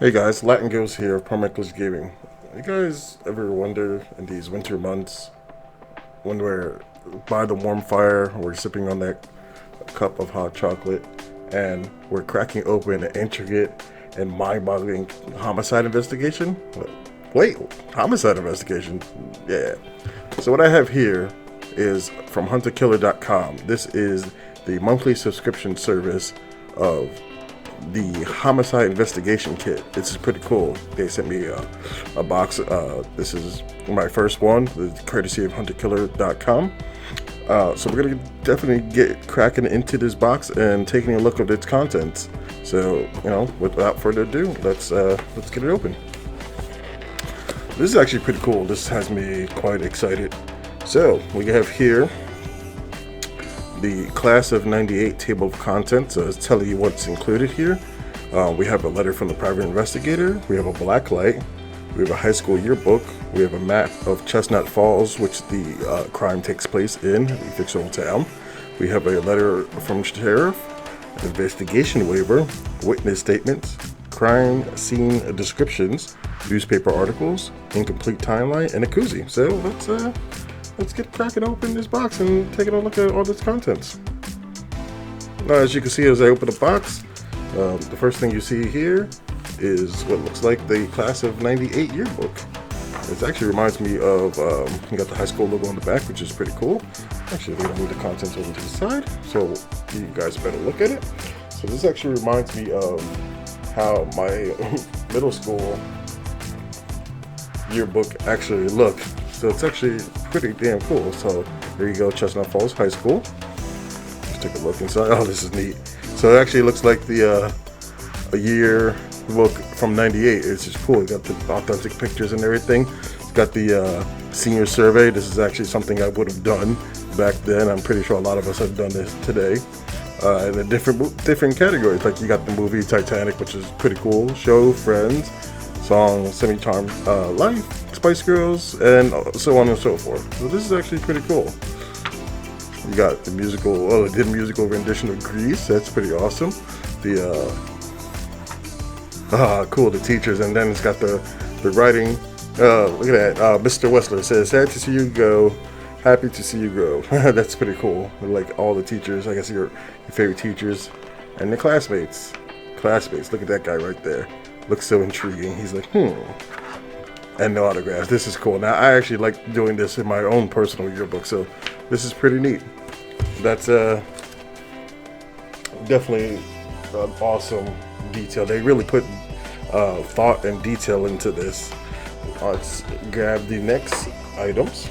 Hey guys, Latin Ghost here of Permaculus Gaming. You guys ever wonder in these winter months when we're by the warm fire, we're sipping on that cup of hot chocolate, and we're cracking open an intricate and mind-boggling homicide investigation? Wait, homicide investigation? Yeah. So what I have here is from hunterkiller.com. This is the monthly subscription service of the homicide investigation kit. This is pretty cool. They sent me a box. This is my first one, courtesy of hunterkiller.com. So we're gonna definitely get cracking into this box and taking a look at its contents. So without further ado, let's get it open. This is actually pretty cool. This has me quite excited. So we have here the class of 98 table of contents. It's telling you what's included here. We have a letter from the private investigator. We have a black light. We have a high school yearbook. We have a map of Chestnut Falls, which the crime takes place in, the fictional town. We have a letter from sheriff, investigation waiver, witness statements, crime scene descriptions, newspaper articles, incomplete timeline, and a koozie. So let's get cracking open this box and taking a look at all this contents. Now, as you can see, as I open the box, the first thing you see here is what looks like the class of 98 yearbook. It actually reminds me of, you got the high school logo on the back, which is pretty cool. Actually, we don't move the contents over to the side, so you guys better look at it. So this actually reminds me of how my middle school yearbook actually looked. So it's actually pretty damn cool. So there you go, Chestnut Falls High School. Let's take a look inside. Oh, this is neat. So it actually looks like the a year book from '98. It's just cool. It got the authentic pictures and everything. It's got the senior survey. This is actually something I would have done back then. I'm pretty sure a lot of us have done this today. And the different categories, like you got the movie Titanic, which is pretty cool. Show, Friends, song, Semi-Charmed Life, Spice Girls, and so on and so forth. So this is actually pretty cool. You got the musical, they did a musical rendition of Grease. That's pretty awesome. The cool, the teachers, and then it's got the writing. Look at that. Mr. Wessler says, "Sad to see you go, happy to see you grow." That's pretty cool. Like all the teachers, I guess your favorite teachers, and the classmates. Look at that guy right there. Looks so intriguing. He's like, and no autographs. This is cool. Now, I actually like doing this in my own personal yearbook, so this is pretty neat. That's definitely an awesome detail. They really put thought and detail into this. Let's grab the next items.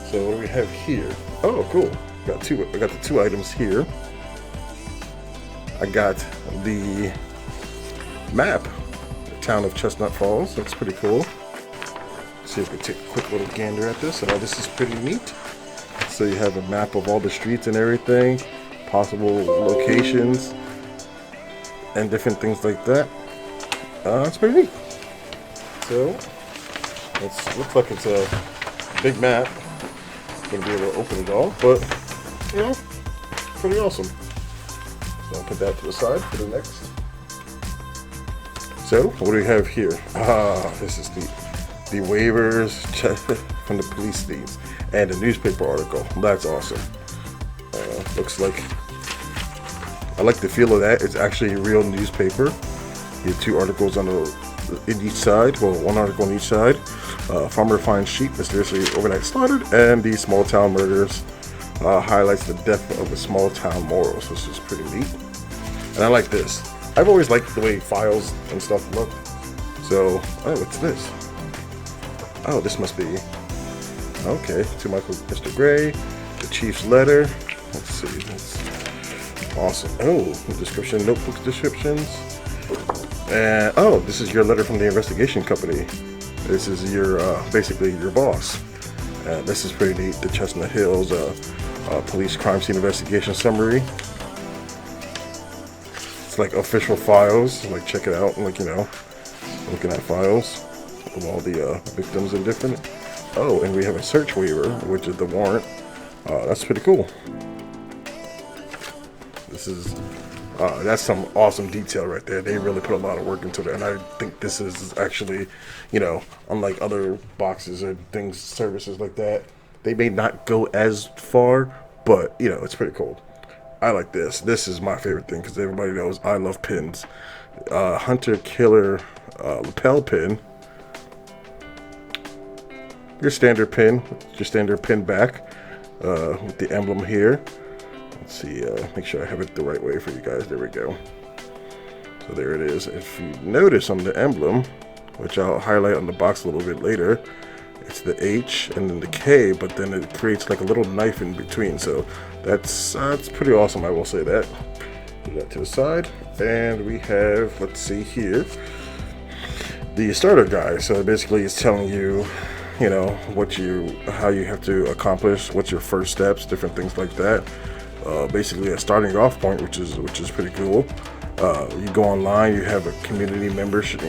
So what do we have here? Oh, cool. I got the two items here. I got the map, the town of Chestnut Falls. Looks pretty cool. Let's see if we take a quick little gander at this. Oh, this is pretty neat. So you have a map of all the streets and everything, possible locations, and different things like that. It's pretty neat. So it looks like it's a big map. Gonna be able to open it all, but pretty awesome. So I'll put that to the side for the next. So, what do we have here? This is the waivers from the police teams and a newspaper article. That's awesome. Looks like, I like the feel of that. It's actually a real newspaper. You have two articles in each side. Well, one article on each side. Farmer finds sheep mysteriously overnight slaughtered, and the small town murders highlights the depth of the small town morals. This is pretty neat. And I like this. I've always liked the way files and stuff look. So, what's this? Oh, this must be, okay, to Mr. Gray, the chief's letter. Let's see, that's awesome. Oh, description, notebook descriptions. And, this is your letter from the investigation company. This is your, basically your boss. This is pretty neat, the Chestnut Hills police crime scene investigation summary. It's like official files, like check it out, like, looking at files of all the victims and different. Oh, and we have a search waiver, which is the warrant. That's pretty cool. This is That's some awesome detail right there. They really put a lot of work into it, and I think this is actually, unlike other boxes or things, services like that, they may not go as far, but it's pretty cool. I like this. This is my favorite thing because everybody knows I love pins. Hunter Killer lapel pin. Your standard pin, your standard pin back with the emblem here. Let's see, make sure I have it the right way for you guys. There we go. So there it is. If you notice on the emblem, which I'll highlight on the box a little bit later, it's the H and then the K, but then it creates like a little knife in between. So that's pretty awesome, I will say that. Put that to the side. And we have, let's see here, the starter guide. So basically it's telling you, how you have to accomplish, what's your first steps, different things like that. Basically a starting off point, which is pretty cool. You go online, you have a community membership.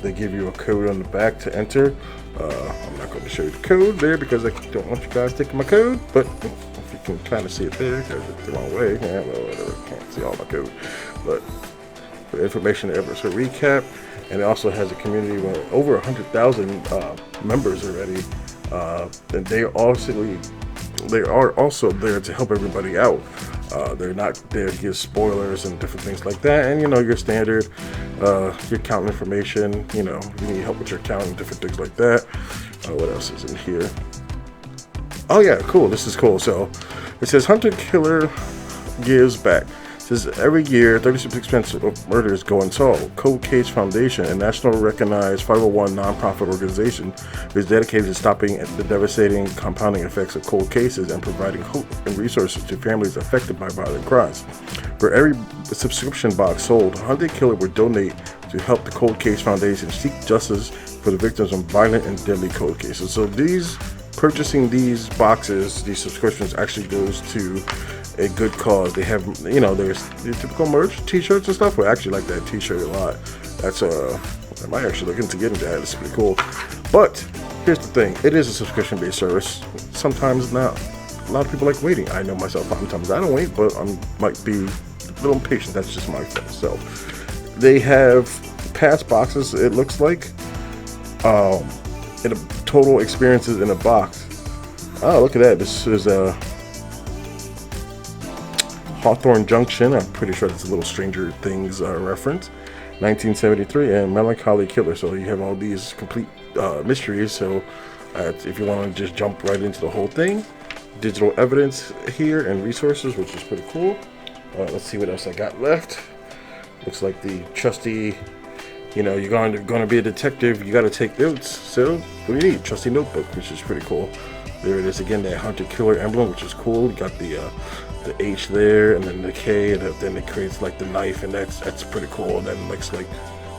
They give you a code on the back to enter. I'm not going to show you the code there because I don't want you guys taking my code, but if you can kind of see it there, because it's the wrong way. Yeah, well, whatever. Can't see all my code. But for information, episode recap, and it also has a community with over 100,000 members already, and they are also there to help everybody out. They're not there to give spoilers and different things like that. And your standard, your account information. You need help with your account and different things like that. What else is in here? Oh yeah, cool. This is cool. So it says Hunter Killer gives back. It says every year 36% of murders go unsolved. Cold Case Foundation, a national recognized 501 nonprofit organization, is dedicated to stopping the devastating compounding effects of cold cases and providing hope and resources to families affected by violent crimes. For every subscription box sold, Hunter Killer will donate to help the Cold Case Foundation seek justice for the victims of violent and deadly cold cases. So purchasing these boxes, these subscriptions, actually goes to a good cause. They have, there's the typical merch, t-shirts and stuff. I actually like that t-shirt a lot. That's I might actually look into getting that. It's pretty cool. But here's the thing: it is a subscription-based service. Sometimes not. A lot of people like waiting. I know myself. Sometimes I don't wait, but I might be a little impatient. That's just myself. They have past boxes. It looks like, in a total experiences in a box. Oh, look at that! This is a Hawthorne Junction. I'm pretty sure that's a little Stranger Things reference. 1973 and Melancholy Killer. So you have all these complete mysteries. So if you want to just jump right into the whole thing, digital evidence here and resources, which is pretty cool. Let's see what else I got left. Looks like the trusty, you're going to be a detective. You got to take notes. So what do you need? Trusty notebook, which is pretty cool. There it is again, that Hunter Killer emblem, which is cool. You got the H there, and then the K, and then it creates like the knife, and that's pretty cool. And then it looks like,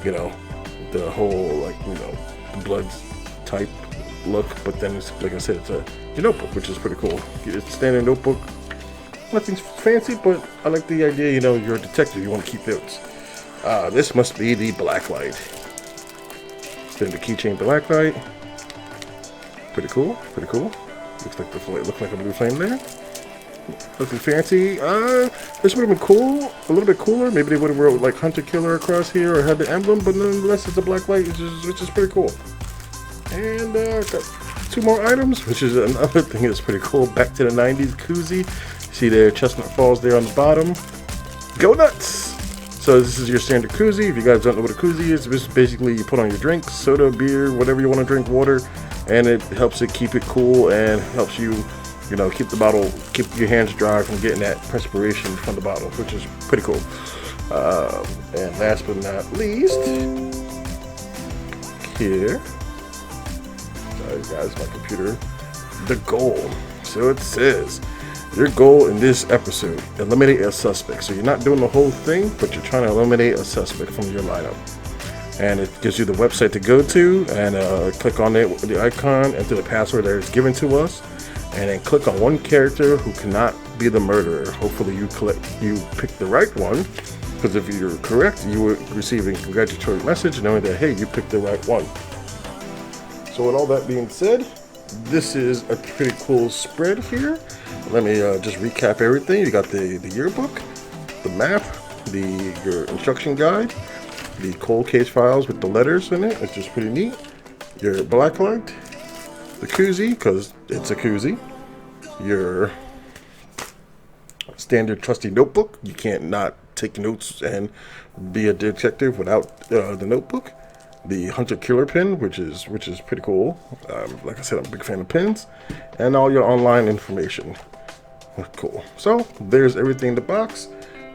the whole the blood type look. But then it's, like I said, it's your notebook, which is pretty cool. It's a standard notebook. Nothing fancy, but I like the idea. You're a detective. You want to keep notes. This must be the black light. Then the keychain black light. Pretty cool. Pretty cool. Looks like a blue flame there. Nothing fancy. This would have been cool, a little bit cooler. Maybe they would have wrote like Hunter Killer across here or had the emblem, but nonetheless it's a black light, which is pretty cool. And got two more items, which is another thing that's pretty cool. Back to the 90s koozie. See there, Chestnut Falls there on the bottom. Go nuts! So this is your standard koozie. If you guys don't know what a koozie is, it's basically you put on your drinks, soda, beer, whatever you want to drink, water, and it helps it keep it cool and helps you keep your hands dry from getting that perspiration from the bottle, which is pretty cool. And last but not least, here, sorry guys, my computer, the goal. So it says, your goal in this episode, eliminate a suspect. So you're not doing the whole thing, but you're trying to eliminate a suspect from your lineup. And it gives you the website to go to, and click on it, the icon, enter the password that is given to us, and then click on one character who cannot be the murderer. Hopefully you pick the right one, because if you're correct, you will receive a congratulatory message knowing that, hey, you picked the right one. So with all that being said, this is a pretty cool spread here. Let me just recap everything. You got the yearbook, the map, your instruction guide, the cold case files with the letters in it, which is pretty neat. Your blacklight, the koozie, because it's a koozie. Your standard trusty notebook. You can't not take notes and be a detective without the notebook. The hunter killer pin, which is pretty cool. Like I said, I'm a big fan of pins, and all your online information. Cool. So there's everything in the box.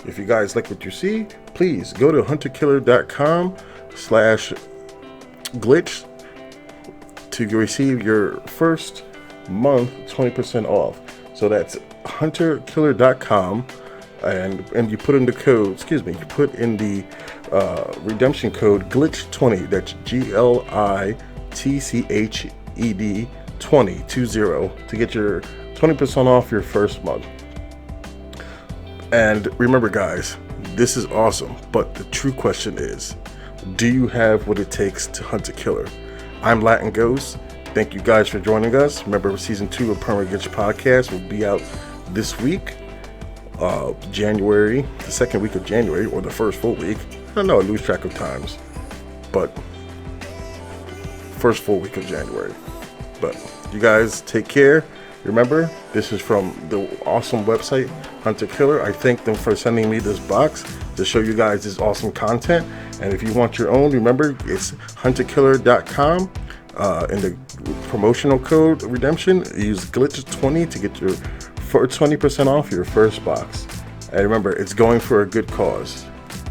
If you guys like what you see, please go to hunterkiller.com/glitch to receive your first month 20% off. So that's hunterkiller.com, and you put in the code, you put in the redemption code glitch20. That's GLITCHED 20 to get your 20% off your first month. And remember, guys, this is awesome, but the true question is, do you have what it takes to hunt a killer? I'm Latin Ghost. Thank you guys for joining us. Remember, season 2 of Permanent Glitch Podcast will be out this week, January, the second week of January, or the first full week. I don't know, I lose track of times, but first full week of January. But you guys take care. Remember, this is from the awesome website Hunter Killer. I thank them for sending me this box to show you guys this awesome content. And if you want your own, remember, it's hunterkiller.com. In the promotional code redemption, use glitch20 to get your 20% off your first box. And remember, it's going for a good cause.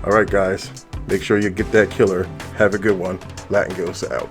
All right, guys, make sure you get that killer. Have a good one. Latin Ghost out.